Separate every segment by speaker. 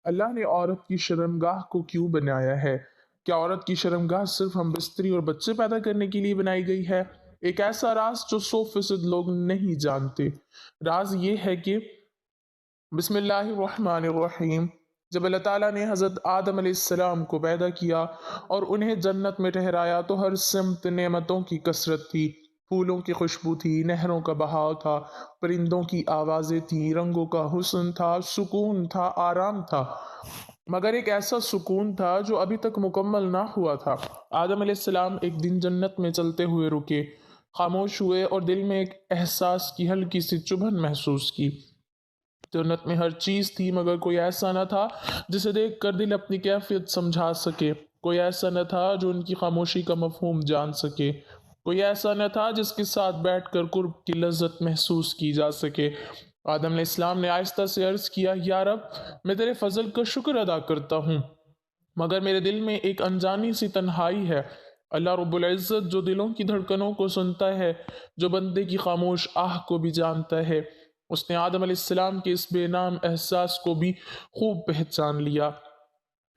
Speaker 1: اللہ نے عورت کی شرمگاہ کو کیوں بنایا ہے؟ کیا عورت کی شرمگاہ صرف ہم بستری اور بچے پیدا کرنے کے لیے بنائی گئی ہے؟ ایک ایسا راز جو 100% لوگ نہیں جانتے۔ راز یہ ہے کہ بسم اللہ الرحمن الرحیم، جب اللہ تعالیٰ نے حضرت آدم علیہ السلام کو پیدا کیا اور انہیں جنت میں ٹھہرایا تو ہر سمت نعمتوں کی کثرت تھی، پھولوں کی خوشبو تھی، نہروں کا بہاؤ تھا، پرندوں کی آوازیں تھیں، رنگوں کا حسن تھا، سکون تھا، آرام تھا، مگر ایک ایسا سکون تھا جو ابھی تک مکمل نہ ہوا تھا۔ آدم علیہ السلام ایک دن جنت میں چلتے ہوئے رکے، خاموش ہوئے اور دل میں ایک احساس کی ہلکی سی چبھن محسوس کی۔ جنت میں ہر چیز تھی مگر کوئی ایسا نہ تھا جسے دیکھ کر دل اپنی کیفیت سمجھا سکے، کوئی ایسا نہ تھا جو ان کی خاموشی کا مفہوم جان سکے، کوئی ایسا نہ تھا جس کے ساتھ بیٹھ کر قرب کی لذت محسوس کی جا سکے۔ آدم علیہ السلام نے آہستہ سے عرض کیا، یا رب، میں تیرے فضل کا شکر ادا کرتا ہوں، مگر میرے دل میں ایک انجانی سی تنہائی ہے۔ اللہ رب العزت جو دلوں کی دھڑکنوں کو سنتا ہے، جو بندے کی خاموش آہ کو بھی جانتا ہے، اس نے آدم علیہ السلام کے اس بے نام احساس کو بھی خوب پہچان لیا۔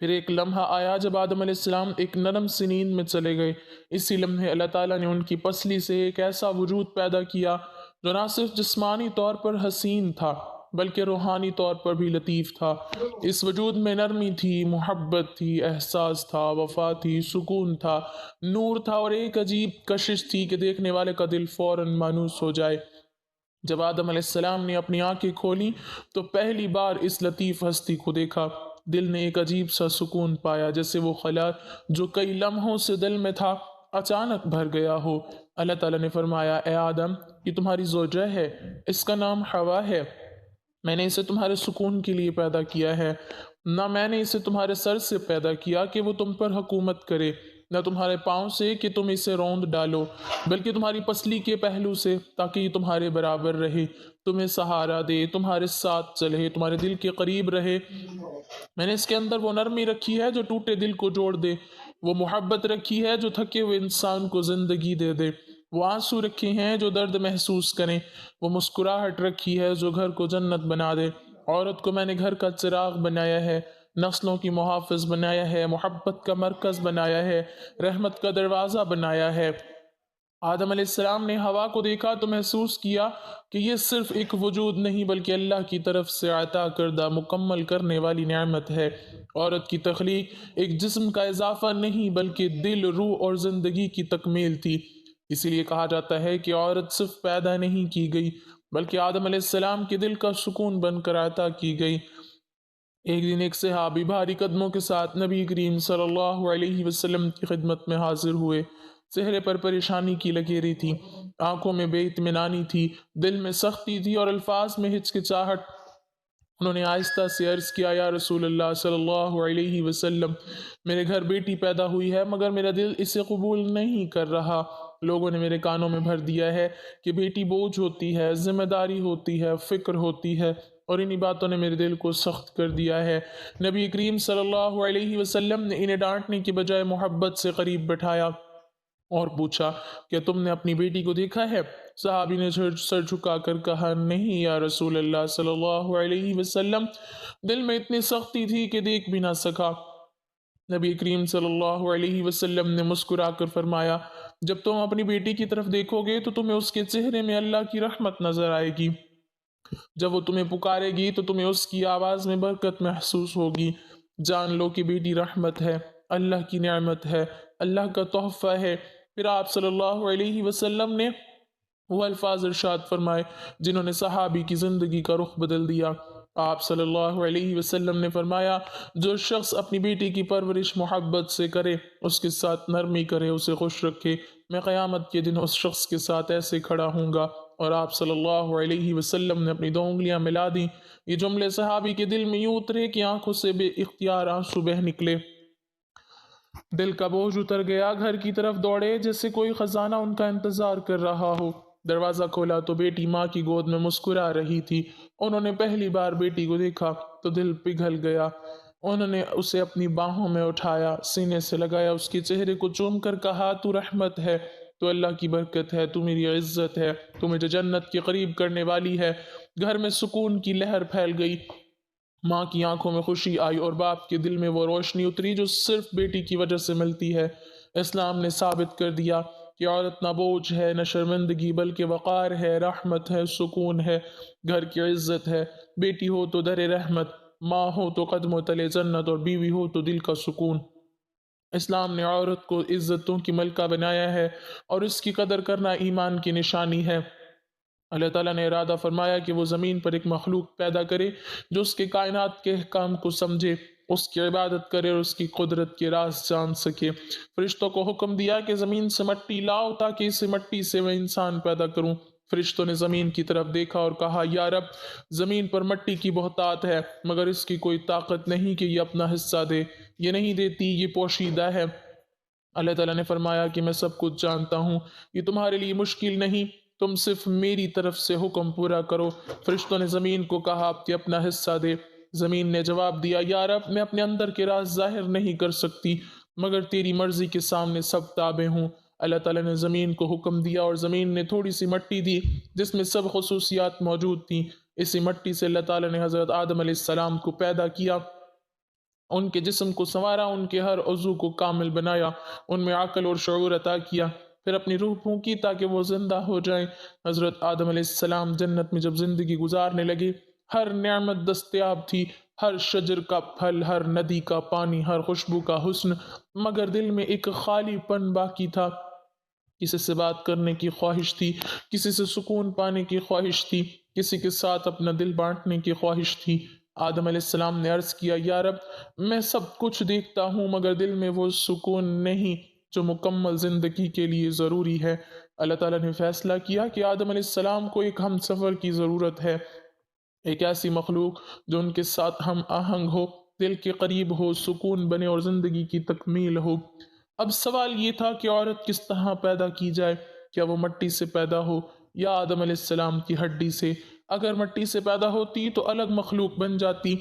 Speaker 1: پھر ایک لمحہ آیا جب آدم علیہ السلام ایک نرم سی نیند میں چلے گئے۔ اسی لمحے اللہ تعالیٰ نے ان کی پسلی سے ایک ایسا وجود پیدا کیا جو نہ صرف جسمانی طور پر حسین تھا بلکہ روحانی طور پر بھی لطیف تھا۔ اس وجود میں نرمی تھی، محبت تھی، احساس تھا، وفا تھی، سکون تھا، نور تھا اور ایک عجیب کشش تھی کہ دیکھنے والے کا دل فوراً مانوس ہو جائے۔ جب آدم علیہ السلام نے اپنی آنکھیں کھولیں تو پہلی بار اس لطیف ہستی کو دیکھا۔ دل نے ایک عجیب سا سکون پایا، جیسے وہ خلا جو کئی لمحوں سے دل میں تھا اچانک بھر گیا ہو۔ اللہ تعالیٰ نے فرمایا، اے آدم، یہ تمہاری زوجہ ہے، اس کا نام حوا ہے۔ میں نے اسے تمہارے سکون کے لیے پیدا کیا ہے، نہ میں نے اسے تمہارے سر سے پیدا کیا کہ وہ تم پر حکومت کرے، نہ تمہارے پاؤں سے کہ تم اسے روند ڈالو، بلکہ تمہاری پسلی کے پہلو سے تاکہ یہ تمہارے برابر رہے، تمہیں سہارا دے، تمہارے ساتھ چلے، تمہارے دل کے قریب رہے۔ میں نے اس کے اندر وہ نرمی رکھی ہے جو ٹوٹے دل کو جوڑ دے، وہ محبت رکھی ہے جو تھکے ہوئے انسان کو زندگی دے دے، وہ آنسو رکھے ہیں جو درد محسوس کریں، وہ مسکراہٹ رکھی ہے جو گھر کو جنت بنا دے۔ عورت کو میں نے گھر کا چراغ بنایا ہے، نسلوں کی محافظ بنایا ہے، محبت کا مرکز بنایا ہے، رحمت کا دروازہ بنایا ہے۔ آدم علیہ السلام نے ہوا کو دیکھا تو محسوس کیا کہ یہ صرف ایک وجود نہیں بلکہ اللہ کی طرف سے عطا کردہ مکمل کرنے والی نعمت ہے۔ عورت کی تخلیق ایک جسم کا اضافہ نہیں بلکہ دل، روح اور زندگی کی تکمیل تھی۔ اسی لیے کہا جاتا ہے کہ عورت صرف پیدا نہیں کی گئی بلکہ آدم علیہ السلام کے دل کا سکون بن کر عطا کی گئی۔ ایک دن ایک صحابی بھاری قدموں کے ساتھ نبی کریم صلی اللہ علیہ وسلم کی خدمت میں حاضر ہوئے۔ چہرے پر پریشانی کی لکیریں تھی، آنکھوں میں بے اطمینانی تھی، دل میں سختی تھی اور الفاظ میں ہچکچاہٹ۔ انہوں نے آہستہ سے عرض کیا، یا رسول اللہ صلی اللہ علیہ وسلم، میرے گھر بیٹی پیدا ہوئی ہے مگر میرا دل اسے قبول نہیں کر رہا۔ لوگوں نے میرے کانوں میں بھر دیا ہے کہ بیٹی بوجھ ہوتی ہے، ذمہ داری ہوتی ہے، فکر ہوتی ہے، اور انہی باتوں نے میرے دل کو سخت کر دیا ہے۔ نبی کریم صلی اللہ علیہ وسلم نے انہیں ڈانٹنے کی بجائے محبت سے قریب بٹھایا اور پوچھا، کیا تم نے اپنی بیٹی کو دیکھا ہے؟ صحابی نے سر جھکا کر کہا، نہیں یا رسول اللہ صلی اللہ علیہ وسلم۔ دل میں اتنی سختی تھی کہ دیکھ بھی نہ سکا۔ نبی کریم صلی اللہ علیہ وسلم نے مسکرا کر فرمایا، جب تم اپنی بیٹی کی طرف دیکھو گے تو تمہیں اس کے چہرے میں اللہ کی رحمت نظر آئے گی۔ جب وہ تمہیں پکارے گی تو تمہیں اس کی آواز میں برکت محسوس ہوگی۔ جان لو کہ بیٹی رحمت ہے، اللہ کی نعمت ہے، اللہ کا تحفہ ہے۔ پھر آپ صلی اللہ علیہ وسلم نے وہ الفاظ ارشاد فرمائے جنہوں نے صحابی کی زندگی کا رخ بدل دیا۔ آپ صلی اللہ علیہ وسلم نے فرمایا، جو شخص اپنی بیٹی کی پرورش محبت سے کرے، اس کے ساتھ نرمی کرے، اسے خوش رکھے، میں قیامت کے دن اس شخص کے ساتھ ایسے کھڑا ہوں گا۔ اور آپ صلی اللہ علیہ وسلم نے اپنی دو انگلیاں ملا دیں۔ یہ جملے صحابی کے دل میں یوں اترے کہ آنکھوں سے بے اختیار آنسو بہہ نکلے۔ دل کا بوجھ اتر گیا، گھر کی طرف دوڑے جیسے کوئی خزانہ ان کا انتظار کر رہا ہو۔ دروازہ کھولا تو بیٹی ماں کی گود میں مسکرا رہی تھی۔ انہوں نے پہلی بار بیٹی کو دیکھا تو دل پگھل گیا۔ انہوں نے اسے اپنی باہوں میں اٹھایا، سینے سے لگایا، اس کے چہرے کو چوم کر کہا، تو رحمت ہے، تو اللہ کی برکت ہے، تو میری عزت ہے، تو مجھے جنت کے قریب کرنے والی ہے۔ گھر میں سکون کی لہر پھیل گئی۔ ماں کی آنکھوں میں خوشی آئی اور باپ کے دل میں وہ روشنی اتری جو صرف بیٹی کی وجہ سے ملتی ہے۔ اسلام نے ثابت کر دیا کہ عورت نہ بوجھ ہے نہ شرمندگی، بلکہ وقار ہے، رحمت ہے، سکون ہے، گھر کی عزت ہے۔ بیٹی ہو تو در رحمت، ماں ہو تو قدموں تلے جنت، اور بیوی ہو تو دل کا سکون۔ اسلام نے عورت کو عزتوں کی ملکہ بنایا ہے اور اس کی قدر کرنا ایمان کی نشانی ہے۔ اللہ تعالیٰ نے ارادہ فرمایا کہ وہ زمین پر ایک مخلوق پیدا کرے جو اس کے کائنات کے احکام کو سمجھے، اس کی عبادت کرے اور اس کی قدرت کے راز جان سکے۔ فرشتوں کو حکم دیا کہ زمین سے مٹی لاؤ تاکہ اسے مٹی سے میں انسان پیدا کروں۔ فرشتوں نے زمین کی طرف دیکھا اور کہا، یا رب، زمین پر مٹی کی بہتات ہے مگر اس کی کوئی طاقت نہیں کہ یہ اپنا حصہ دے، یہ نہیں دیتی، یہ پوشیدہ ہے۔ اللہ تعالیٰ نے فرمایا کہ میں سب کچھ جانتا ہوں، یہ تمہارے لیے مشکل نہیں، تم صرف میری طرف سے حکم پورا کرو۔ فرشتوں نے زمین کو کہا کہ اپنا حصہ دے۔ زمین نے جواب دیا، یا رب، میں اپنے اندر کے راز ظاہر نہیں کر سکتی مگر تیری مرضی کے سامنے سب تابع ہوں۔ اللہ تعالیٰ نے زمین کو حکم دیا اور زمین نے تھوڑی سی مٹی دی جس میں سب خصوصیات موجود تھیں۔ اسی مٹی سے اللہ تعالیٰ نے حضرت آدم علیہ السلام کو پیدا کیا، ان کے جسم کو سنوارا، ان کے ہر عضو کو کامل بنایا، ان میں عقل اور شعور عطا کیا، پھر اپنی روح پھونکی تاکہ وہ زندہ ہو جائیں۔ حضرت آدم علیہ السلام جنت میں جب زندگی گزارنے لگے، ہر نعمت دستیاب تھی، ہر شجر کا پھل، ہر ندی کا پانی، ہر خوشبو کا حسن، مگر دل میں ایک خالی پن باقی تھا۔ کسی سے بات کرنے کی خواہش تھی، کسی سے سکون پانے کی خواہش تھی، کسی کے ساتھ اپنا دل بانٹنے کی خواہش تھی۔ آدم علیہ السلام نے عرض کیا، یا رب، میں سب کچھ دیکھتا ہوں مگر دل میں وہ سکون نہیں جو مکمل زندگی کے لیے ضروری ہے۔ اللہ تعالیٰ نے فیصلہ کیا کہ آدم علیہ السلام کو ایک ہم سفر کی ضرورت ہے، ایک ایسی مخلوق جو ان کے ساتھ ہم آہنگ ہو، دل کے قریب ہو، سکون بنے اور زندگی کی تکمیل ہو۔ اب سوال یہ تھا کہ عورت کس طرح پیدا کی جائے، کیا وہ مٹی سے پیدا ہو یا آدم علیہ السلام کی ہڈی سے؟ اگر مٹی سے پیدا ہوتی تو الگ مخلوق بن جاتی،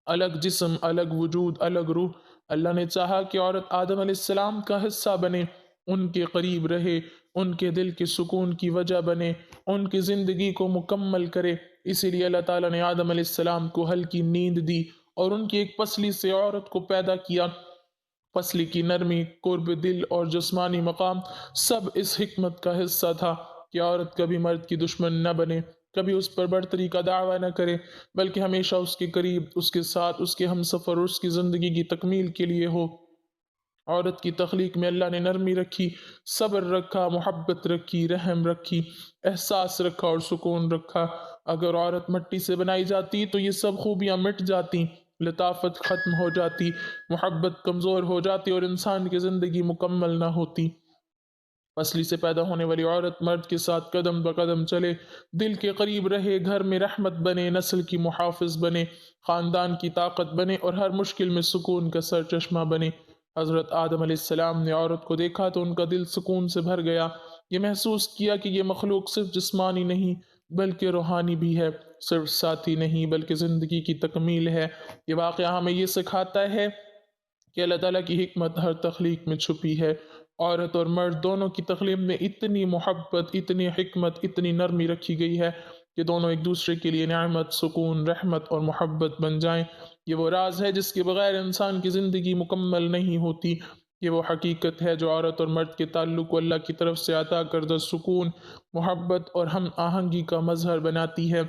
Speaker 1: الگ جسم، الگ وجود، الگ روح۔ اللہ نے چاہا کہ عورت آدم علیہ السلام کا حصہ بنے، ان کے قریب رہے، ان کے دل کے سکون کی وجہ بنے، ان کی زندگی کو مکمل کرے۔ اسی لیے اللہ تعالیٰ نے آدم علیہ السلام کو ہلکی نیند دی اور ان کی ایک پسلی سے عورت کو پیدا کیا۔ پسلی کی نرمی، قرب دل اور جسمانی مقام سب اس حکمت کا حصہ تھا کہ عورت کبھی مرد کی دشمن نہ بنے، کبھی اس پر برتری کا دعویٰ نہ کرے، بلکہ ہمیشہ اس کے قریب، اس کے ساتھ، اس کے ہمسفر اور اس کی زندگی کی تکمیل کے لیے ہو۔ عورت کی تخلیق میں اللہ نے نرمی رکھی، صبر رکھا، محبت رکھی، رحم رکھی، احساس رکھا اور سکون رکھا۔ اگر عورت مٹی سے بنائی جاتی تو یہ سب خوبیاں مٹ جاتی، لطافت ختم ہو جاتی، محبت کمزور ہو جاتی اور انسان کی زندگی مکمل نہ ہوتی۔ پسلی سے پیدا ہونے والی عورت مرد کے ساتھ قدم بقدم چلے، دل کے قریب رہے، گھر میں رحمت بنے، نسل کی محافظ بنے، خاندان کی طاقت بنے اور ہر مشکل میں سکون کا سرچشمہ بنے۔ حضرت آدم علیہ السلام نے عورت کو دیکھا تو ان کا دل سکون سے بھر گیا، یہ محسوس کیا کہ یہ مخلوق صرف جسمانی نہیں بلکہ روحانی بھی ہے، صرف ساتھی نہیں بلکہ زندگی کی تکمیل ہے۔ یہ واقعہ ہمیں یہ سکھاتا ہے کہ اللہ تعالیٰ کی حکمت ہر تخلیق میں چھپی ہے۔ عورت اور مرد دونوں کی تخلیق میں اتنی محبت، اتنی حکمت، اتنی نرمی رکھی گئی ہے کہ دونوں ایک دوسرے کے لیے نعمت، سکون، رحمت اور محبت بن جائیں۔ یہ وہ راز ہے جس کے بغیر انسان کی زندگی مکمل نہیں ہوتی۔ یہ وہ حقیقت ہے جو عورت اور مرد کے تعلق کو اللہ کی طرف سے عطا کردہ سکون، محبت اور ہم آہنگی کا مظہر بناتی ہے۔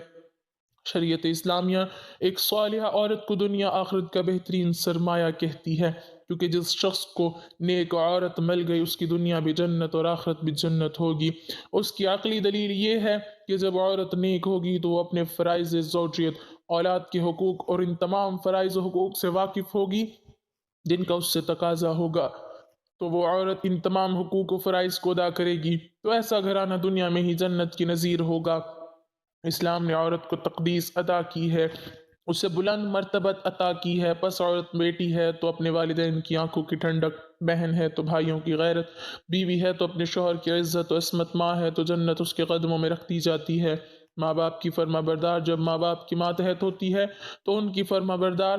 Speaker 1: شریعت اسلامیہ ایک صالحہ عورت کو دنیا آخرت کا بہترین سرمایہ کہتی ہے، کیونکہ جس شخص کو نیک عورت مل گئی اس کی دنیا بھی جنت اور آخرت بھی جنت ہوگی۔ اس کی عقلی دلیل یہ ہے کہ جب عورت نیک ہوگی تو وہ اپنے فرائض زوجیت، اولاد کے حقوق اور ان تمام فرائض و حقوق سے واقف ہوگی جن کا اس سے تقاضا ہوگا، تو وہ عورت ان تمام حقوق و فرائض کو ادا کرے گی تو ایسا گھرانہ دنیا میں ہی جنت کی نظیر ہوگا۔ اسلام نے عورت کو تقدیس عطا کی ہے، اسے بلند مرتبت عطا کی ہے، پس عورت بیٹی ہے تو اپنے والدین کی آنکھوں کی ٹھنڈک، بہن ہے تو بھائیوں کی غیرت، بیوی ہے تو اپنے شوہر کی عزت و عصمت، ماں ہے تو جنت اس کے قدموں میں رکھ دی جاتی ہے۔ ماں باپ کی فرما بردار، جب ماں باپ کی ماتحت ہوتی ہے تو ان کی فرما بردار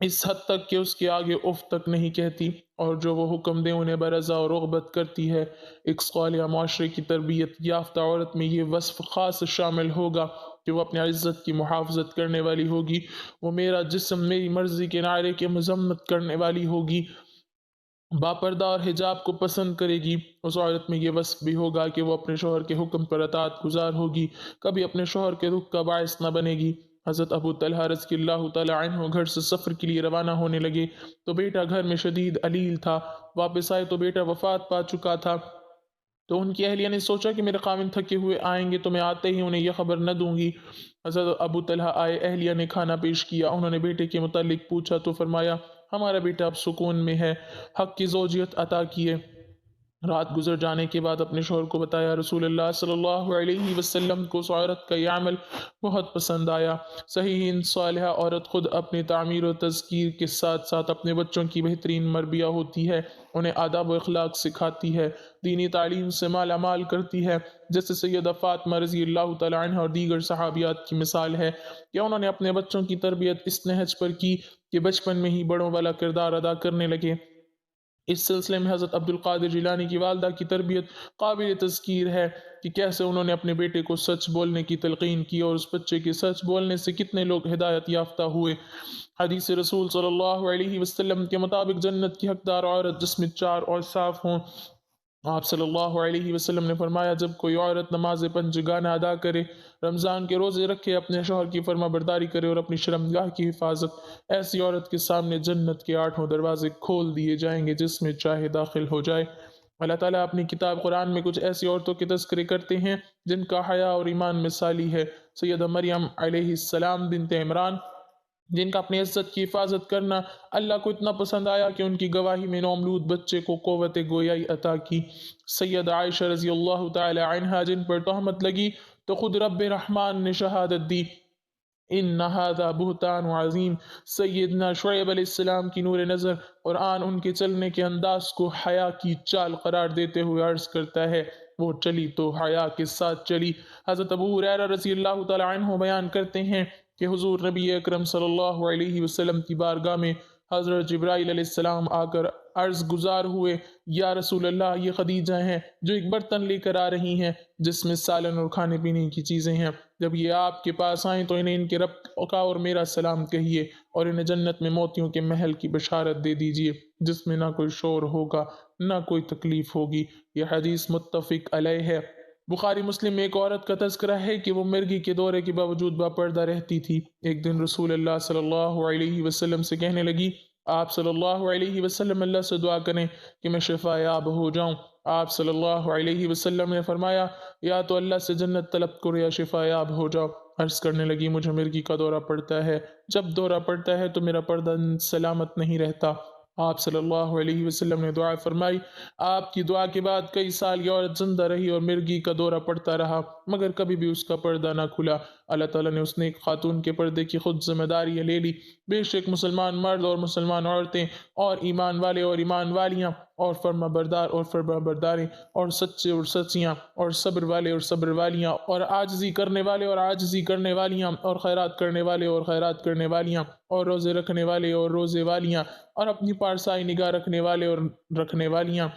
Speaker 1: اس حد تک کہ اس کے آگے اف تک نہیں کہتی، اور جو وہ حکم دے انہیں برضا اور رغبت کرتی ہے۔ ایک صالحہ معاشرے کی تربیت یافتہ عورت میں یہ وصف خاص شامل ہوگا کہ وہ اپنی عزت کی محافظت کرنے والی ہوگی، وہ میرا جسم میری مرضی کے نعرے کی مذمت کرنے والی ہوگی، باپردہ اور حجاب کو پسند کرے گی۔ اس عورت میں یہ وصف بھی ہوگا کہ وہ اپنے شوہر کے حکم پر اطاعت گزار ہوگی، کبھی اپنے شوہر کے دکھ کا باعث نہ بنے گی۔ حضرت ابو طلحہ رضی اللہ تعالی عنہ گھر سے سفر کے لیے روانہ ہونے لگے تو بیٹا گھر میں شدید علیل تھا، واپس آئے تو بیٹا وفات پا چکا تھا۔ تو ان کی اہلیہ نے سوچا کہ میرے خاوند تھکے ہوئے آئیں گے تو میں آتے ہی انہیں یہ خبر نہ دوں گی۔ حضرت ابو طلحہ آئے، اہلیہ نے کھانا پیش کیا، انہوں نے بیٹے کے متعلق پوچھا تو فرمایا ہمارا بیٹا اب سکون میں ہے، حق کی زوجیت عطا کیے۔ رات گزر جانے کے بعد اپنے شوہر کو بتایا، رسول اللہ صلی اللہ علیہ وسلم کو اس عورت کا یہ عمل بہت پسند آیا۔ صحیح صالحہ عورت خود اپنی تعمیر و تذکیر کے ساتھ ساتھ اپنے بچوں کی بہترین مربیہ ہوتی ہے، انہیں آداب و اخلاق سکھاتی ہے، دینی تعلیم سے مالا مال کرتی ہے، جیسے سیدہ فاطمہ رضی اللہ تعالی عنہ اور دیگر صحابیات کی مثال ہے کہ انہوں نے اپنے بچوں کی تربیت اس نہج پر کی کہ بچپن میں ہی بڑوں والا کردار ادا کرنے لگے۔ اس سلسلے میں حضرت عبد القادر جیلانی کی والدہ کی تربیت قابل تذکیر ہے کہ کیسے انہوں نے اپنے بیٹے کو سچ بولنے کی تلقین کی اور اس بچے کے سچ بولنے سے کتنے لوگ ہدایت یافتہ ہوئے۔ حدیث رسول صلی اللہ علیہ وسلم کے مطابق جنت کی حقدار عورت جس میں چار اور صاف ہوں۔ آپ صلی اللہ علیہ وسلم نے فرمایا جب کوئی عورت نماز پنجگانہ ادا کرے، رمضان کے روزے رکھے، اپنے شوہر کی فرما برداری کرے اور اپنی شرمگاہ کی حفاظت، ایسی عورت کے سامنے جنت کے 8 دروازے کھول دیے جائیں گے جس میں چاہے داخل ہو جائے۔ اللہ تعالیٰ اپنی کتاب قرآن میں کچھ ایسی عورتوں کے تذکرے کرتے ہیں جن کا حیا اور ایمان مثالی ہے۔ سیدہ مریم علیہ السلام بنت عمران، جن کا اپنی عزت کی حفاظت کرنا اللہ کو اتنا پسند آیا کہ ان کی گواہی میں نومولود بچے کو قوت گویائی عطا کی۔ سیدہ عائشہ رضی اللہ تعالی عنہا جن پر تہمت لگی تو خود رب رحمان نے شہادت دی، ان ھذا بہتان عظیم۔ سیدنا شعیب علیہ السلام کی نور نظر قرآن ان کے چلنے کے انداز کو حیا کی چال قرار دیتے ہوئے عرض کرتا ہے، وہ چلی تو حیا کے ساتھ چلی۔ حضرت ابو ہریرہ رضی اللہ تعالی عنہ بیان کرتے ہیں کہ حضور نبی اکرم صلی اللہ علیہ وسلم کی بارگاہ میں حضرت جبرائیل علیہ السلام آ کر عرض گزار ہوئے، یا رسول اللہ یہ خدیجہ ہیں جو ایک برتن لے کر آ رہی ہیں جس میں سالن اور کھانے پینے کی چیزیں ہیں، جب یہ آپ کے پاس آئیں تو انہیں ان کے رب کا اور میرا سلام کہیے اور انہیں جنت میں موتیوں کے محل کی بشارت دے دیجیے جس میں نہ کوئی شور ہوگا نہ کوئی تکلیف ہوگی۔ یہ حدیث متفق علیہ ہے۔ بخاری مسلم میں ایک عورت کا تذکرہ ہے کہ وہ مرگی کے دورے کے باوجود باپردہ رہتی تھی۔ ایک دن رسول اللہ صلی اللہ علیہ وسلم سے کہنے لگی، آپ صلی اللہ علیہ وسلم اللہ سے دعا کریں کہ میں شفا یاب ہو جاؤں۔ آپ صلی اللہ علیہ وسلم نے فرمایا، یا تو اللہ سے جنت طلب کرو یا شفا یاب ہو جاؤ۔ عرض کرنے لگی، مجھے مرگی کا دورہ پڑتا ہے، جب دورہ پڑتا ہے تو میرا پردہ سلامت نہیں رہتا۔ آپ صلی اللہ علیہ وسلم نے دعا فرمائی۔ آپ کی دعا کے بعد کئی سال یہ عورت زندہ رہی اور مرگی کا دورہ پڑتا رہا مگر کبھی بھی اس کا پردہ نہ کھلا۔ اللہ تعالیٰ نے اس نے ایک خاتون کے پردے کی خود ذمہ داری لے لی۔ بے شک مسلمان مرد اور مسلمان عورتیں اور ایمان والے اور ایمان والیاں اور فرما بردار اور فرما برداریں اور سچے اور سچیاں اور صبر والے اور صبر والیاں اور عاجزی کرنے والے اور عاجزی کرنے والیاں اور خیرات کرنے والے اور خیرات کرنے والیاں اور روزے رکھنے والے اور روزے والیاں اور اپنی پارسائی نگاہ رکھنے والے اور رکھنے والیاں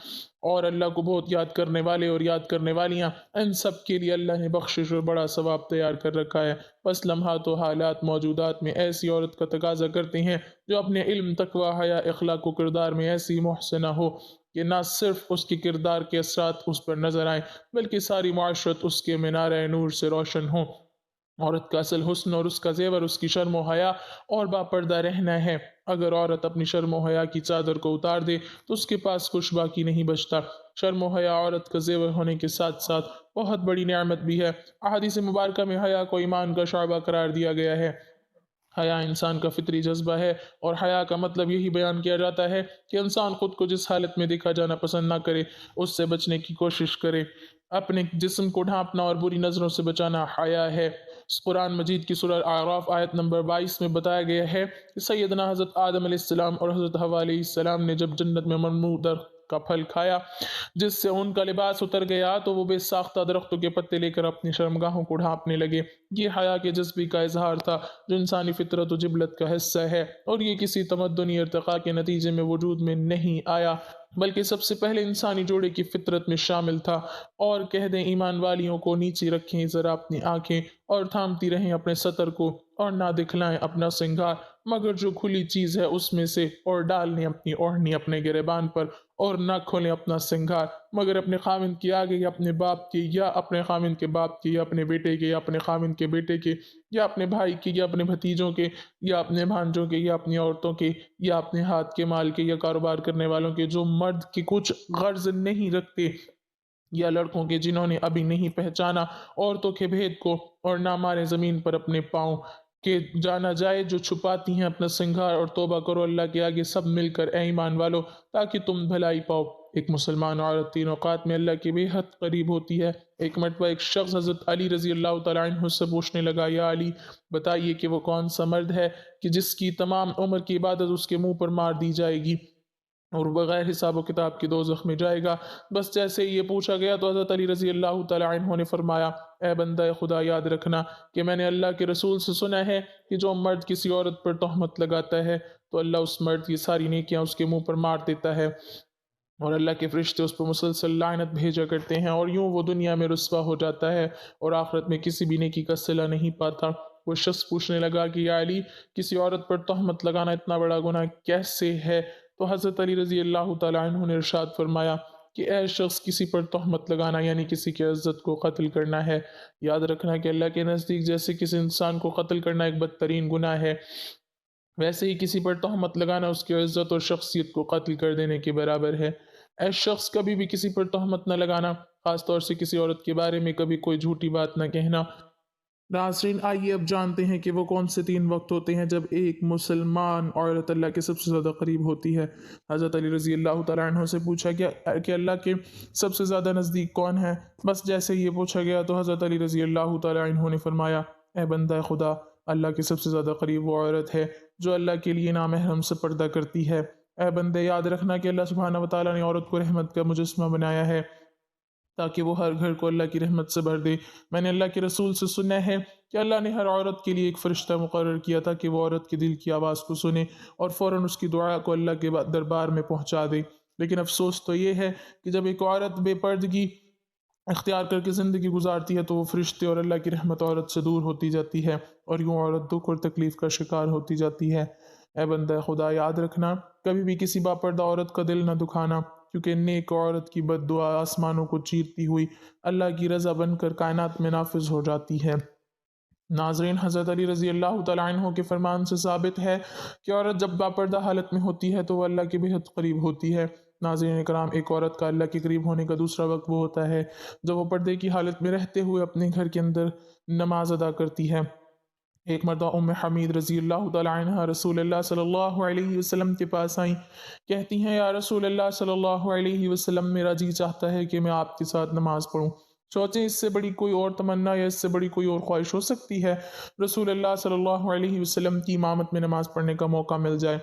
Speaker 1: اور اللہ کو بہت یاد کرنے والے اور یاد کرنے والیاں، ان سب کے لیے اللہ نے بخشش اور بڑا ثواب تیار کر رکھا ہے۔ بس لمحات و حالات موجودات میں ایسی عورت کا تقاضا کرتے ہیں جو اپنے علم، تقوی، حیا، اخلاق و کردار میں ایسی محسنہ ہو کہ نہ صرف اس کے کردار کے اثرات اس پر نظر آئیں بلکہ ساری معاشرت اس کے مینارۂ نور سے روشن ہو۔ عورت کا اصل حسن اور اس کا زیور اس کی شرم و حیا اور باپردہ رہنا ہے۔ اگر عورت اپنی شرم و حیا کی چادر کو اتار دے تو اس کے پاس کچھ باقی نہیں بچتا۔ شرم و حیا عورت کا زیور ہونے کے ساتھ ساتھ بہت بڑی نعمت بھی ہے۔ احادیث مبارکہ میں حیا کو ایمان کا شعبہ قرار دیا گیا ہے۔ حیا انسان کا فطری جذبہ ہے اور حیا کا مطلب یہی بیان کیا جاتا ہے کہ انسان خود کو جس حالت میں دیکھا جانا پسند نہ کرے اس سے بچنے کی کوشش کرے۔ اپنے جسم کو ڈھانپنا اور بری نظروں سے بچانا حیا ہے۔ قرآن مجید کی سورہ اعراف آیت نمبر 22 میں بتایا گیا ہے کہ سیدنا حضرت آدم علیہ السلام اور حضرت حوا علیہ السلام نے جب جنت میں ممنوع کا پھل کھایا جس سے ان کا لباس اتر گیا تو وہ بے ساختہ درختوں کے پتے لے کر اپنی شرمگاہوں کو ڈھانپنے لگے۔ یہ حیا کے جذبے کا اظہار تھا جو انسانی فطرت و جبلت کا حصہ ہے، اور یہ کسی تمدنی ارتقاء کے نتیجے میں وجود میں نہیں آیا بلکہ سب سے پہلے انسانی جوڑے کی فطرت میں شامل تھا۔ اور کہہ دیں ایمان والیوں کو نیچے رکھیں ذرا اپنی آنکھیں اور تھامتی رہیں اپنے سطر کو، اور نہ دکھلائیں اپنا سنگار مگر جو کھلی چیز ہے اس میں سے، اور ڈال لیں اپنی اوڑھنی اپنے گریبان پر، اور نہ کھولیں اپنا سنگار مگر اپنے خاوند کے آگے یا اپنے باپ کے یا اپنے خاوند کے باپ کے یا اپنے بیٹے کے یا اپنے خاوند کے بیٹے کے یا اپنے بھائی کے یا اپنے بھتیجوں کے یا اپنے بھانجوں کے یا اپنی عورتوں کے یا اپنے ہاتھ کے مال کے یا کاروبار کرنے والوں کے جو مرد کے کچھ غرض نہیں رکھتے، یا لڑکوں کے جنہوں نے ابھی نہیں پہچانا عورتوں کے بھید کو، اور نہ مارے زمین پر اپنے پاؤں کہ جانا جائے جو چھپاتی ہیں اپنا سنگار، اور توبہ کرو اللہ کے آگے سب مل کر اے ایمان والو تاکہ تم بھلائی پاؤ۔ ایک مسلمان عورت تین اوقات میں اللہ کے بے حد قریب ہوتی ہے۔ ایک مرتبہ ایک شخص حضرت علی رضی اللہ تعالیٰ عنہ سے پوچھنے لگا، یا علی بتائیے کہ وہ کون سا مرد ہے کہ جس کی تمام عمر کی عبادت اس کے منہ پر مار دی جائے گی اور بغیر حساب و کتاب کے دوزخ میں جائے گا؟ بس جیسے یہ پوچھا گیا تو حضرت علی رضی اللہ تعالیٰ عنہ نے فرمایا، اے بندہ خدا یاد رکھنا کہ میں نے اللہ کے رسول سے سنا ہے کہ جو مرد کسی عورت پر تہمت لگاتا ہے تو اللہ اس مرد کی ساری نیکیاں اس کے منہ پر مار دیتا ہے، اور اللہ کے فرشتے اس پر مسلسل لعنت بھیجا کرتے ہیں، اور یوں وہ دنیا میں رسوا ہو جاتا ہے اور آخرت میں کسی بھی نیکی کا صلہ نہیں پاتا۔ وہ شخص پوچھنے لگا کہ یا علی کسی عورت پر تہمت لگانا اتنا بڑا گناہ کیسے ہے؟ تو حضرت علی رضی اللہ تعالیٰ عنہ نے ارشاد فرمایا کہ اے شخص کسی پر تہمت لگانا یعنی کسی کی عزت کو قتل کرنا ہے۔ یاد رکھنا کہ اللہ کے نزدیک جیسے کسی انسان کو قتل کرنا ایک بدترین گناہ ہے، ویسے ہی کسی پر تہمت لگانا اس کی عزت اور شخصیت کو قتل کر دینے کے برابر ہے۔ اے شخص کبھی بھی کسی پر تہمت نہ لگانا، خاص طور سے کسی عورت کے بارے میں کبھی کوئی جھوٹی بات نہ کہنا۔ ناظرین آئیے اب جانتے ہیں کہ وہ کون سے تین وقت ہوتے ہیں جب ایک مسلمان عورت اللہ کے سب سے زیادہ قریب ہوتی ہے۔ حضرت علی رضی اللہ تعالیٰ عنہ سے پوچھا گیا کہ اللہ کے سب سے زیادہ نزدیک کون ہے؟ بس جیسے یہ پوچھا گیا تو حضرت علی رضی اللہ تعالیٰ عنہ نے فرمایا، اے بندہ خدا اللہ کے سب سے زیادہ قریب وہ عورت ہے جو اللہ کے لیے نامحرم سے پردہ کرتی ہے۔ اے بندے یاد رکھنا کہ اللہ سبحانہ وتعالیٰ نے عورت کو رحمت کا مجسمہ بنایا ہے تاکہ وہ ہر گھر کو اللہ کی رحمت سے بھر دے۔ میں نے اللہ کے رسول سے سنا ہے کہ اللہ نے ہر عورت کے لیے ایک فرشتہ مقرر کیا تھا کہ وہ عورت کے دل کی آواز کو سنے اور فوراً اس کی دعا کو اللہ کے دربار میں پہنچا دے۔ لیکن افسوس تو یہ ہے کہ جب ایک عورت بے پردگی اختیار کر کے زندگی گزارتی ہے تو وہ فرشتے اور اللہ کی رحمت عورت سے دور ہوتی جاتی ہے، اور یوں عورت دکھ اور تکلیف کا شکار ہوتی جاتی ہے۔ اے بندہ خدا یاد رکھنا کبھی بھی کسی باپردہ عورت کا دل نہ دکھانا، کیونکہ نیک عورت کی بد دعا آسمانوں کو چیرتی ہوئی اللہ کی رضا بن کر کائنات میں نافذ ہو جاتی ہے۔ ناظرین حضرت علی رضی اللہ تعالیٰ عنہ کے فرمان سے ثابت ہے کہ عورت جب باپردہ حالت میں ہوتی ہے تو وہ اللہ کے بے حد قریب ہوتی ہے۔ ناظرین اکرام ایک عورت کا اللہ کے قریب ہونے کا دوسرا وقت وہ ہوتا ہے جب وہ پردے کی حالت میں رہتے ہوئے اپنے گھر کے اندر نماز ادا کرتی ہے۔ ایک مرتبہ ام حمید رضی اللہ تعالیٰ عنہ رسول اللہ صلی اللہ علیہ وسلم کے پاس آئیں، کہتی ہیں یا رسول اللہ صلی اللہ علیہ وسلم میرا جی چاہتا ہے کہ میں آپ کے ساتھ نماز پڑھوں۔ سوچیں اس سے بڑی کوئی اور تمنا یا اس سے بڑی کوئی اور خواہش ہو سکتی ہے؟ رسول اللہ صلی اللہ علیہ وسلم کی امامت میں نماز پڑھنے کا موقع مل جائے،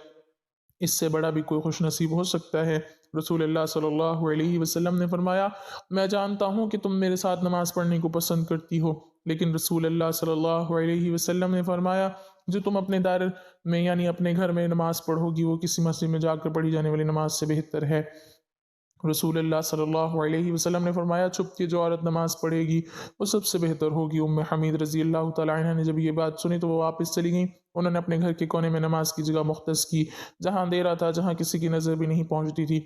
Speaker 1: اس سے بڑا بھی کوئی خوش نصیب ہو سکتا ہے؟ رسول اللہ صلی اللہ علیہ وسلم نے فرمایا میں جانتا ہوں کہ تم میرے ساتھ نماز پڑھنے کو پسند کرتی ہو، لیکن رسول اللہ صلی اللہ علیہ وسلم نے فرمایا جو تم اپنے دار میں یعنی اپنے گھر میں نماز پڑھو گی وہ کسی مسجد میں جا کر پڑھی جانے والی نماز سے بہتر ہے۔ رسول اللہ صلی اللہ علیہ وسلم نے فرمایا چھپ کے جو عورت نماز پڑھے گی وہ سب سے بہتر ہوگی۔ ام حمید رضی اللہ تعالیٰ عنہ نے جب یہ بات سنی تو وہ واپس چلی گئیں۔ انہوں نے اپنے گھر کے کونے میں نماز کی جگہ مختص کی جہاں اندھیرا تھا، جہاں کسی کی نظر بھی نہیں پہنچتی تھی۔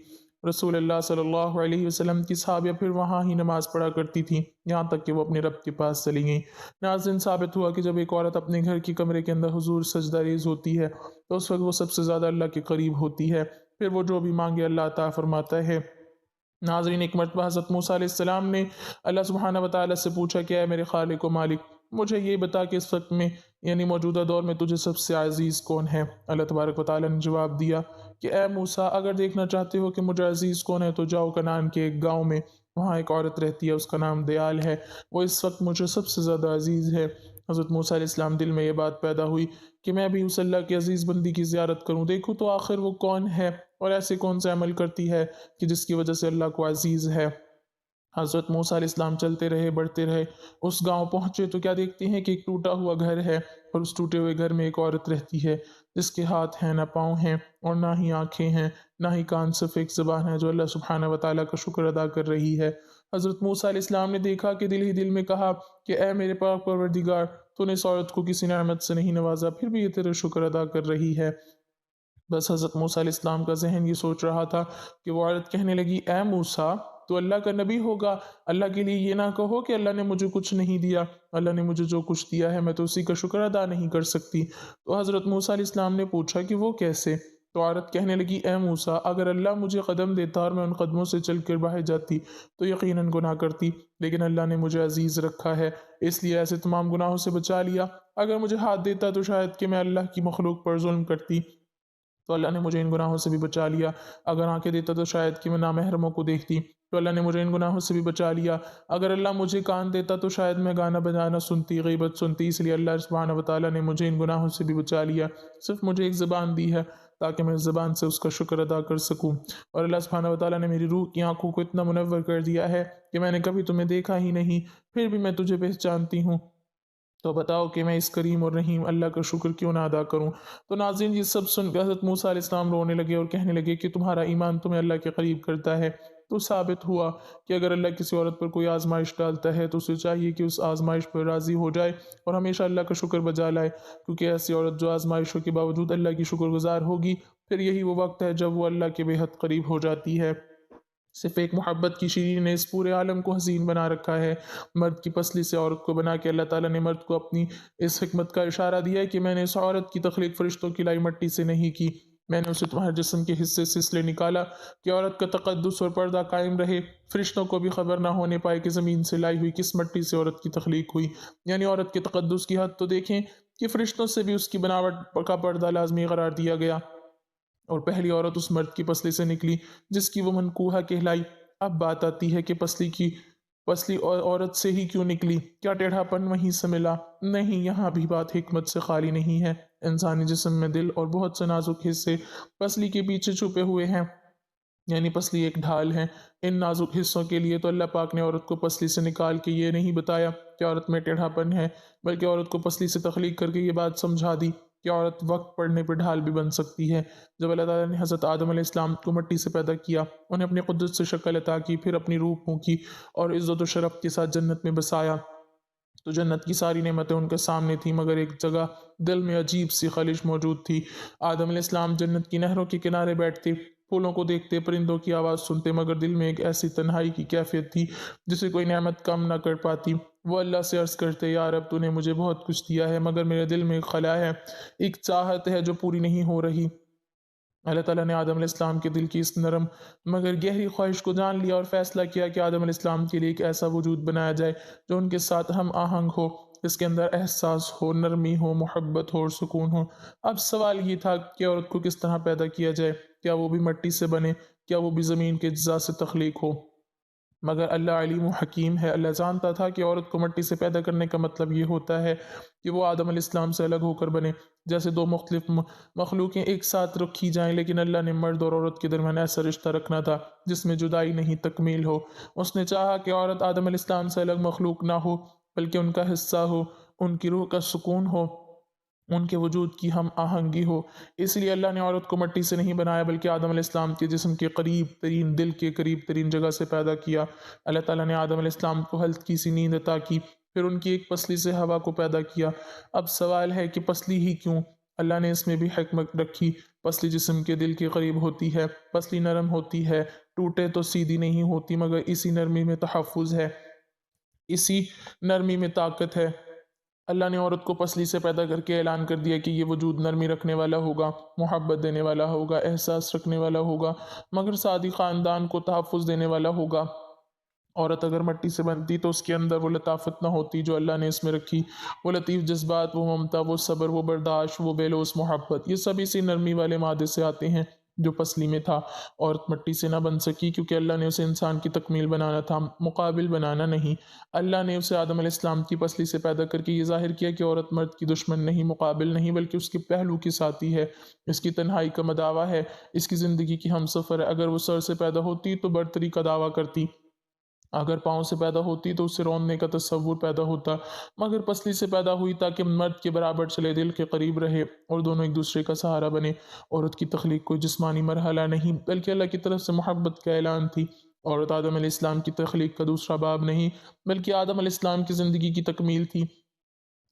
Speaker 1: رسول اللہ صلی اللہ علیہ وسلم کی صحابیہ پھر وہاں ہی نماز پڑھا کرتی تھیں یہاں تک کہ وہ اپنے رب کے پاس چلی گئیں۔ ناظرین ثابت ہوا کہ جب ایک عورت اپنے گھر کے کمرے کے اندر حضور سجدہ ریز ہوتی ہے تو اس وقت وہ سب سے زیادہ اللہ کے قریب ہوتی ہے، پھر وہ جو بھی مانگے اللہ عطا فرماتا ہے۔ ناظرین ایک مرتبہ حضرت موسیٰ علیہ السلام نے اللہ سبحانہ وتعالی سے پوچھا کہ اے میرے خالق و مالک مجھے یہ بتا کہ اس وقت میں یعنی موجودہ دور میں تجھے سب سے عزیز کون ہے؟ اللہ تبارک و تعالی نے جواب دیا کہ اے موسیٰ اگر دیکھنا چاہتے ہو کہ مجھے عزیز کون ہے تو جاؤ کنعان کے ایک گاؤں میں، وہاں ایک عورت رہتی ہے اس کا نام دیال ہے، وہ اس وقت مجھے سب سے زیادہ عزیز ہے۔ حضرت موسیٰ علیہ السلام دل میں یہ بات پیدا ہوئی کہ میں بھی اس اللہ کے عزیز بندی کی زیارت کروں، دیکھوں تو آخر وہ کون ہے اور ایسے کون سے عمل کرتی ہے کہ جس کی وجہ سے اللہ کو عزیز ہے۔ حضرت موسیٰ علیہ السلام چلتے رہے، بڑھتے رہے، اس گاؤں پہنچے تو کیا دیکھتے ہیں کہ ایک ٹوٹا ہوا گھر ہے، اور اس ٹوٹے ہوئے گھر میں ایک عورت رہتی ہے جس کے ہاتھ ہیں، نہ پاؤں ہیں، اور نہ ہی آنکھیں ہیں، نہ ہی کان، صرف ایک زبان ہے جو اللہ سبحانہ وتعالیٰ کا شکر ادا کر رہی ہے۔ حضرت موسیٰ علیہ السلام نے دیکھا کہ دل ہی دل میں کہا کہ اے میرے پاک پروردگار، تو نے اس عورت کو کسی نعمت سے نہیں نوازا، پھر بھی یہ تیرے شکر ادا کر رہی ہے۔ بس حضرت موسیٰ علیہ السلام کا ذہن یہ سوچ رہا تھا کہ وہ عورت کہنے لگی، اے موسیٰ، تو اللہ کا نبی ہوگا، اللہ کے لیے یہ نہ کہو کہ اللہ نے مجھے کچھ نہیں دیا، اللہ نے مجھے جو کچھ دیا ہے میں تو اسی کا شکر ادا نہیں کر سکتی۔ تو حضرت موسیٰ علیہ السلام نے پوچھا کہ وہ کیسے؟ تو عورت کہنے لگی، اے موسیٰ، اگر اللہ مجھے قدم دیتا اور میں ان قدموں سے چل کر باہر جاتی تو یقیناً گناہ کرتی، لیکن اللہ نے مجھے عزیز رکھا ہے، اس لیے ایسے تمام گناہوں سے بچا لیا۔ اگر مجھے ہاتھ دیتا تو شاید کہ میں اللہ کی مخلوق پر ظلم کرتی، تو اللہ نے مجھے ان گناہوں سے بھی بچا لیا۔ اگر آنکھیں دیتا تو شاید کہ میں نامحرموں کو دیکھتی، تو اللہ نے مجھے ان گناہوں سے بھی بچا لیا۔ اگر اللہ مجھے کان دیتا تو شاید میں گانا بجانا سنتی، غیبت سنتی، اس لیے اللہ سبحانہ وتعالیٰ نے مجھے ان گناہوں سے بھی بچا لیا۔ صرف مجھے ایک زبان دی ہے تاکہ میں اس زبان سے اس کا شکر ادا کر سکوں، اور اللہ سبحانہ وتعالیٰ نے میری روح کی آنکھوں کو اتنا منور کر دیا ہے کہ میں نے کبھی تمہیں دیکھا ہی نہیں، پھر بھی میں تجھے پہچانتی ہوں، تو بتاؤ کہ میں اس کریم اور رحیم اللہ کا شکر کیوں نہ ادا کروں۔ تو ناظرین، یہ سب سن کے حضرت موسیٰ علیہ السلام رونے لگے اور کہنے لگے کہ تمہارا ایمان تمہیں اللہ کے قریب کرتا ہے۔ تو ثابت ہوا کہ اگر اللہ کسی عورت پر کوئی آزمائش ڈالتا ہے تو اسے چاہیے کہ اس آزمائش پر راضی ہو جائے اور ہمیشہ اللہ کا شکر بجا لائے، کیونکہ ایسی عورت جو آزمائشوں کے باوجود اللہ کی شکر گزار ہوگی، پھر یہی وہ وقت ہے جب وہ اللہ کے بے حد قریب ہو جاتی ہے۔ صرف ایک محبت کی شیرینی نے اس پورے عالم کو حسین بنا رکھا ہے۔ مرد کی پسلی سے عورت کو بنا کے اللہ تعالیٰ نے مرد کو اپنی اس حکمت کا اشارہ دیا ہے کہ میں نے اس عورت کی تخلیق فرشتوں کی لائی مٹی سے نہیں کی، میں نے اسے تمہارے جسم کے حصے سے اس لیے نکالا کہ عورت کا تقدس اور پردہ قائم رہے، فرشتوں کو بھی خبر نہ ہونے پائے کہ زمین سے لائی ہوئی کس مٹی سے عورت کی تخلیق ہوئی۔ یعنی عورت کے تقدس کی حد تو دیکھیں کہ فرشتوں سے بھی اس کی بناوٹ کا پردہ لازمی قرار دیا گیا، اور پہلی عورت اس مرد کی پسلی سے نکلی جس کی وہ منکوحہ کہلائی۔ اب بات آتی ہے کہ پسلی عورت سے ہی کیوں نکلی؟ کیا ٹیڑھا پن وہیں سے ملا؟ نہیں، یہاں بھی بات حکمت سے خالی نہیں ہے۔ انسانی جسم میں دل اور بہت سے نازک حصے پسلی کے پیچھے چھپے ہوئے ہیں، یعنی پسلی ایک ڈھال ہے ان نازک حصوں کے لیے۔ تو اللہ پاک نے عورت کو پسلی سے نکال کے یہ نہیں بتایا کہ عورت میں ٹیڑھا پن ہے، بلکہ عورت کو پسلی سے تخلیق کر کے یہ بات سمجھا دی کہ عورت وقت پڑنے پہ ڈھال بھی بن سکتی ہے۔ جب اللہ تعالیٰ نے حضرت آدم علیہ السلام کو مٹی سے پیدا کیا، انہیں اپنی قدرت سے شکل عطا کی، پھر اپنی روح پھونکی اور عزت و شرف کے ساتھ جنت میں بسایا، تو جنت کی ساری نعمتیں ان کے سامنے تھیں، مگر ایک جگہ دل میں عجیب سی خلش موجود تھی۔ آدم علیہ السلام جنت کی نہروں کے کنارے بیٹھتے، پھولوں کو دیکھتے، پرندوں کی آواز سنتے، مگر دل میں ایک ایسی تنہائی کی کیفیت تھی جسے کوئی نعمت کم نہ کر پاتی۔ وہ اللہ سے عرض کرتے، یا رب، تو نے مجھے بہت کچھ دیا ہے، مگر میرے دل میں ایک خلا ہے، ایک چاہت ہے جو پوری نہیں ہو رہی۔ اللہ تعالیٰ نے آدم علیہ السلام کے دل کی اس نرم مگر گہری خواہش کو جان لیا اور فیصلہ کیا کہ آدم علیہ السلام کے لیے ایک ایسا وجود بنایا جائے جو ان کے ساتھ ہم آہنگ ہو، اس کے اندر احساس ہو، نرمی ہو، محبت ہو اور سکون ہو۔ اب سوال یہ تھا کہ عورت کو کس طرح پیدا کیا جائے؟ کیا وہ بھی مٹی سے بنے؟ کیا وہ بھی زمین کے اجزاء سے تخلیق ہو؟ مگر اللہ علیم و حکیم ہے، اللہ جانتا تھا کہ عورت کو مٹی سے پیدا کرنے کا مطلب یہ ہوتا ہے کہ وہ آدم علیہ السلام سے الگ ہو کر بنے، جیسے دو مختلف مخلوقیں ایک ساتھ رکھی جائیں، لیکن اللہ نے مرد اور عورت کے درمیان ایسا رشتہ رکھنا تھا جس میں جدائی نہیں، تکمیل ہو۔ اس نے چاہا کہ عورت آدم علیہ السلام سے الگ مخلوق نہ ہو، بلکہ ان کا حصہ ہو، ان کی روح کا سکون ہو، ان کے وجود کی ہم آہنگی ہو۔ اس لیے اللہ نے عورت کو مٹی سے نہیں بنایا، بلکہ آدم علیہ السلام کے جسم کے قریب ترین، دل کے قریب ترین جگہ سے پیدا کیا۔ اللہ تعالیٰ نے آدم علیہ السلام کو ہلکی سی نیند عطا کی، پھر ان کی ایک پسلی سے ہوا کو پیدا کیا۔ اب سوال ہے کہ پسلی ہی کیوں؟ اللہ نے اس میں بھی حکمت رکھی۔ پسلی جسم کے دل کے قریب ہوتی ہے، پسلی نرم ہوتی ہے، ٹوٹے تو سیدھی نہیں ہوتی، مگر اسی نرمی میں تحفظ ہے، اسی نرمی میں طاقت ہے۔ اللہ نے عورت کو پسلی سے پیدا کر کے اعلان کر دیا کہ یہ وجود نرمی رکھنے والا ہوگا، محبت دینے والا ہوگا، احساس رکھنے والا ہوگا، مگر سادی خاندان کو تحفظ دینے والا ہوگا۔ عورت اگر مٹی سے بنتی تو اس کے اندر وہ لطافت نہ ہوتی جو اللہ نے اس میں رکھی، وہ لطیف جذبات، وہ ممتا، وہ صبر، وہ برداشت، وہ بے لوث محبت، یہ سب اسی نرمی والے مادے سے آتے ہیں۔ جو پسلی میں تھا۔ عورت مٹی سے نہ بن سکی کیونکہ اللہ نے اسے انسان کی تکمیل بنانا تھا، مقابل بنانا نہیں۔ اللہ نے اسے آدم علیہ السلام کی پسلی سے پیدا کر کے یہ ظاہر کیا کہ عورت مرد کی دشمن نہیں، مقابل نہیں، بلکہ اس کے پہلو کی ساتھی ہے، اس کی تنہائی کا مداوا ہے، اس کی زندگی کی ہم سفر ہے۔ اگر وہ سر سے پیدا ہوتی تو برتری کا دعویٰ کرتی، اگر پاؤں سے پیدا ہوتی تو اسے روندنے کا تصور پیدا ہوتا، مگر پسلی سے پیدا ہوئی تاکہ مرد کے برابر چلے، دل کے قریب رہے اور دونوں ایک دوسرے کا سہارا بنے۔ عورت کی تخلیق کوئی جسمانی مرحلہ نہیں بلکہ اللہ کی طرف سے محبت کا اعلان تھی۔ عورت آدم علیہ السلام کی تخلیق کا دوسرا باب نہیں بلکہ آدم علیہ السلام کی زندگی کی تکمیل تھی۔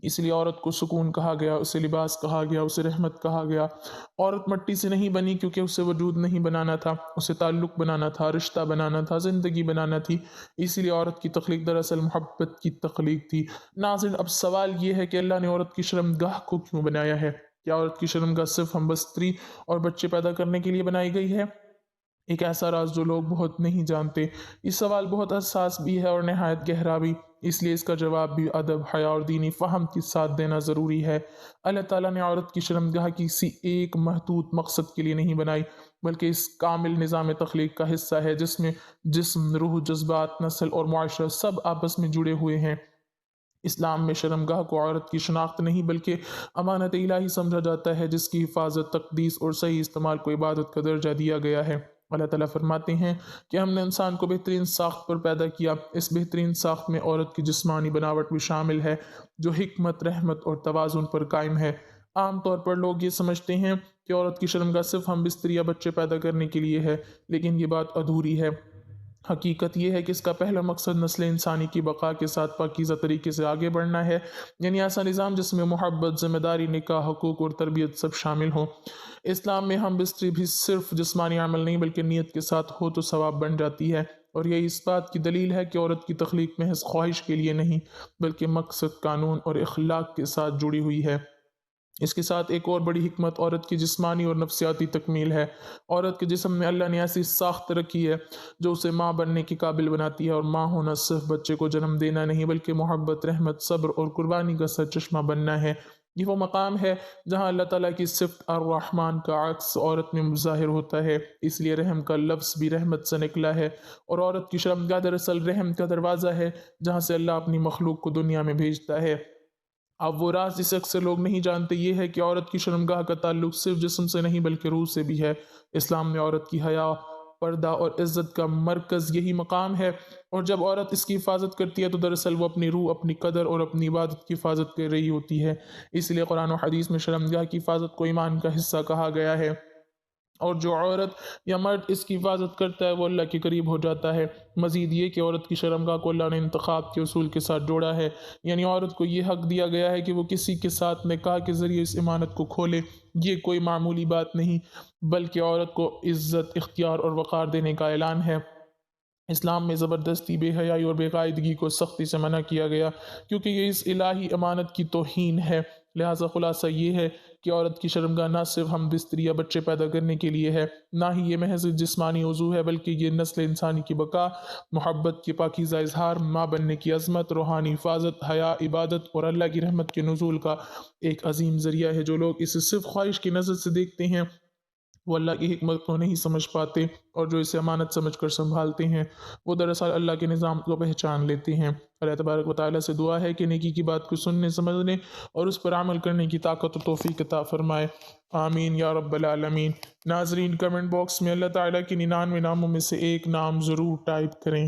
Speaker 1: اس لیے عورت کو سکون کہا گیا، اسے لباس کہا گیا، اسے رحمت کہا گیا۔ عورت مٹی سے نہیں بنی کیونکہ اسے وجود نہیں بنانا تھا، اسے تعلق بنانا تھا، رشتہ بنانا تھا، زندگی بنانا تھی۔ اسی لیے عورت کی تخلیق دراصل محبت کی تخلیق تھی۔ ناظرین، اب سوال یہ ہے کہ اللہ نے عورت کی شرمگاہ کو کیوں بنایا ہے؟ کیا عورت کی شرمگاہ صرف ہم بستری اور بچے پیدا کرنے کے لیے بنائی گئی ہے؟ ایک ایسا راز جو لوگ بہت نہیں جانتے۔ یہ سوال بہت حساس بھی ہے اور نہایت گہرا بھی، اس لیے اس کا جواب بھی ادب، حیا اور دینی فہم کے ساتھ دینا ضروری ہے۔ اللہ تعالیٰ نے عورت کی شرمگاہ کسی ایک محدود مقصد کے لیے نہیں بنائی، بلکہ اس کامل نظام تخلیق کا حصہ ہے جس میں جسم، روح، جذبات، نسل اور معاشرہ سب آپس میں جڑے ہوئے ہیں۔ اسلام میں شرمگاہ کو عورت کی شناخت نہیں بلکہ امانت الہی سمجھا جاتا ہے، جس کی حفاظت، تقدیس اور صحیح استعمال کو عبادت کا درجہ دیا گیا ہے۔ اللہ تعالیٰ فرماتے ہیں کہ ہم نے انسان کو بہترین ساخت پر پیدا کیا، اس بہترین ساخت میں عورت کی جسمانی بناوٹ بھی شامل ہے جو حکمت، رحمت اور توازن پر قائم ہے۔ عام طور پر لوگ یہ سمجھتے ہیں کہ عورت کی شرمگاہ صرف ہم بستری یا بچے پیدا کرنے کے لیے ہے، لیکن یہ بات ادھوری ہے۔ حقیقت یہ ہے کہ اس کا پہلا مقصد نسل انسانی کی بقا کے ساتھ پاکیزہ طریقے سے آگے بڑھنا ہے، یعنی ایسا نظام جس میں محبت، ذمہ داری، نکاح، حقوق اور تربیت سب شامل ہوں۔ اسلام میں ہم بستری بھی صرف جسمانی عمل نہیں بلکہ نیت کے ساتھ ہو تو ثواب بن جاتی ہے، اور یہی اس بات کی دلیل ہے کہ عورت کی تخلیق محض خواہش کے لیے نہیں بلکہ مقصد، قانون اور اخلاق کے ساتھ جڑی ہوئی ہے۔ اس کے ساتھ ایک اور بڑی حکمت عورت کی جسمانی اور نفسیاتی تکمیل ہے۔ عورت کے جسم میں اللہ نے ایسی ساخت رکھی ہے جو اسے ماں بننے کے قابل بناتی ہے، اور ماں ہونا صرف بچے کو جنم دینا نہیں بلکہ محبت، رحمت، صبر اور قربانی کا سرچشمہ بننا ہے۔ یہ وہ مقام ہے جہاں اللہ تعالیٰ کی صفت الرحمن کا عکس عورت میں ظاہر ہوتا ہے، اس لیے رحم کا لفظ بھی رحمت سے نکلا ہے، اور عورت کی شرمگاہ دراصل رحم کا دروازہ ہے جہاں سے اللہ اپنی مخلوق کو دنیا میں بھیجتا ہے۔ اب وہ راز جسے اکثر لوگ نہیں جانتے یہ ہے کہ عورت کی شرمگاہ کا تعلق صرف جسم سے نہیں بلکہ روح سے بھی ہے۔ اسلام میں عورت کی حیا، پردہ اور عزت کا مرکز یہی مقام ہے، اور جب عورت اس کی حفاظت کرتی ہے تو دراصل وہ اپنی روح، اپنی قدر اور اپنی عبادت کی حفاظت کر رہی ہوتی ہے۔ اس لیے قرآن و حدیث میں شرمگاہ کی حفاظت کو ایمان کا حصہ کہا گیا ہے، اور جو عورت یا مرد اس کی حفاظت کرتا ہے وہ اللہ کے قریب ہو جاتا ہے۔ مزید یہ کہ عورت کی شرمگاہ کو اللہ نے انتخاب کے اصول کے ساتھ جوڑا ہے، یعنی عورت کو یہ حق دیا گیا ہے کہ وہ کسی کے ساتھ نکاح کے ذریعے اس امانت کو کھولے۔ یہ کوئی معمولی بات نہیں بلکہ عورت کو عزت، اختیار اور وقار دینے کا اعلان ہے۔ اسلام میں زبردستی، بے حیائی اور بے قاعدگی کو سختی سے منع کیا گیا کیونکہ یہ اس الہی امانت کی توہین ہے۔ لہٰذا خلاصہ یہ ہے کہ عورت کی شرمگاہ نہ صرف ہم بستری یا بچے پیدا کرنے کے لیے ہے، نہ ہی یہ محض جسمانی عضو ہے، بلکہ یہ نسل انسانی کی بقا، محبت کی پاکیزہ اظہار، ماں بننے کی عظمت، روحانی حفاظت، حیا، عبادت اور اللہ کی رحمت کے نزول کا ایک عظیم ذریعہ ہے۔ جو لوگ اسے صرف خواہش کی نظر سے دیکھتے ہیں وہ اللہ کی حکمت کو نہیں سمجھ پاتے، اور جو اسے امانت سمجھ کر سنبھالتے ہیں وہ دراصل اللہ کے نظام کو پہچان لیتے ہیں۔ اللہ تبارک و تعالیٰ سے دعا ہے کہ نیکی کی بات کو سننے، سمجھنے اور اس پر عمل کرنے کی طاقت و توفیق عطا فرمائے، آمین یا رب العالمین۔ ناظرین، کمنٹ باکس میں اللہ تعالیٰ کی 99 ناموں میں سے ایک نام ضرور ٹائپ کریں۔